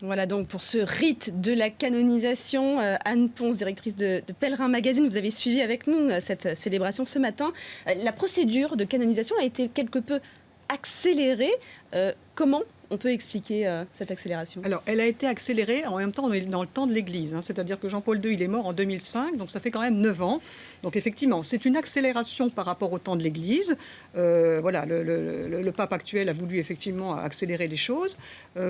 Voilà donc pour ce rite de la canonisation. Anne Ponce, directrice de Pèlerin Magazine, vous avez suivi avec nous cette célébration ce matin. La procédure de canonisation a été quelque peu accélérée. Comment on peut expliquer cette accélération? Alors, elle a été accélérée, en même temps, on est dans le temps de l'Église. C'est-à-dire que Jean-Paul II, il est mort en 2005, donc ça fait quand même 9 ans. Donc, effectivement, c'est une accélération par rapport au temps de l'Église. Voilà, le pape actuel a voulu effectivement accélérer les choses.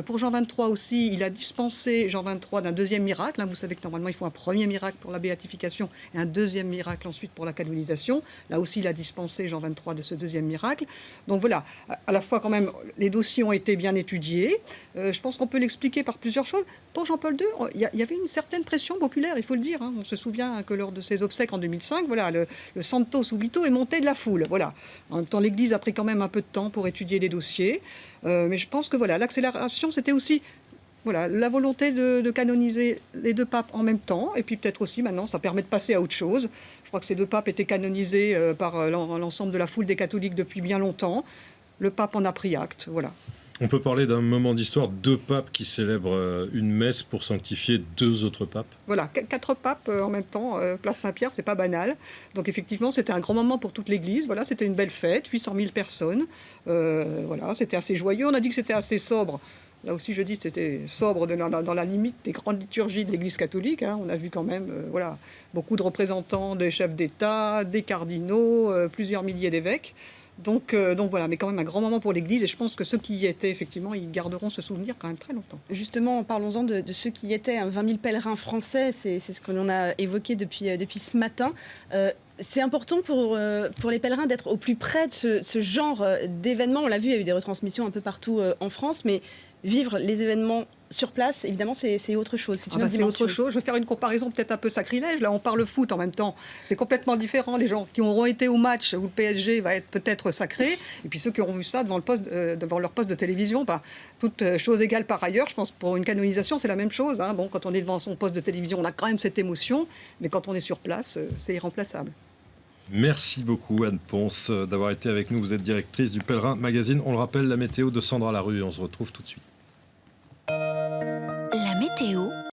Pour Jean XXIII aussi, il a dispensé Jean XXIII d'un deuxième miracle. Vous savez que normalement, il faut un premier miracle pour la béatification et un deuxième miracle ensuite pour la canonisation. Là aussi, il a dispensé Jean XXIII de ce deuxième miracle. Donc voilà, à la fois quand même, les dossiers ont été bien étudié. Je pense qu'on peut l'expliquer par plusieurs choses. Pour Jean-Paul II, il y avait une certaine pression populaire, il faut le dire. On se souvient que lors de ses obsèques en 2005, voilà, le Santo Subito est monté de la foule. Voilà. En même temps, l'Église a pris quand même un peu de temps pour étudier les dossiers. Mais je pense que voilà, l'accélération, c'était aussi voilà, la volonté de canoniser les deux papes en même temps. Et puis peut-être aussi, maintenant, ça permet de passer à autre chose. Je crois que ces deux papes étaient canonisés par l'ensemble de la foule des catholiques depuis bien longtemps. Le pape en a pris acte, voilà. On peut parler d'un moment d'histoire, 2 papes qui célèbrent une messe pour sanctifier 2 autres papes. Voilà, 4 papes en même temps, place Saint-Pierre, c'est pas banal. Donc effectivement, c'était un grand moment pour toute l'Église. Voilà, c'était une belle fête, 800 000 personnes. Voilà, c'était assez joyeux. On a dit que c'était assez sobre. Là aussi, je dis que c'était sobre dans la limite des grandes liturgies de l'Église catholique. On a vu quand même voilà, beaucoup de représentants des chefs d'État, des cardinaux, plusieurs milliers d'évêques. Donc voilà, mais quand même un grand moment pour l'Église, et je pense que ceux qui y étaient, effectivement, ils garderont ce souvenir quand même très longtemps. Justement, parlons-en de ceux qui y étaient, 20 000 pèlerins français, c'est ce que l'on a évoqué depuis ce matin. C'est important pour les pèlerins d'être au plus près de ce genre d'événements. On l'a vu, il y a eu des retransmissions un peu partout en France, mais vivre les événements sur place, évidemment, c'est autre chose. C'est autre chose. Je vais faire une comparaison peut-être un peu sacrilège. Là, on parle foot en même temps. C'est complètement différent. Les gens qui auront été au match où le PSG va être peut-être sacré, et puis ceux qui auront vu ça devant leur poste de télévision, toute chose égale par ailleurs. Je pense que pour une canonisation, c'est la même chose. Bon, quand on est devant son poste de télévision, on a quand même cette émotion, mais quand on est sur place, c'est irremplaçable. Merci beaucoup Anne Ponce d'avoir été avec nous. Vous êtes directrice du Pèlerin Magazine. On le rappelle, la météo de Sandra Larue, et on se retrouve tout de suite.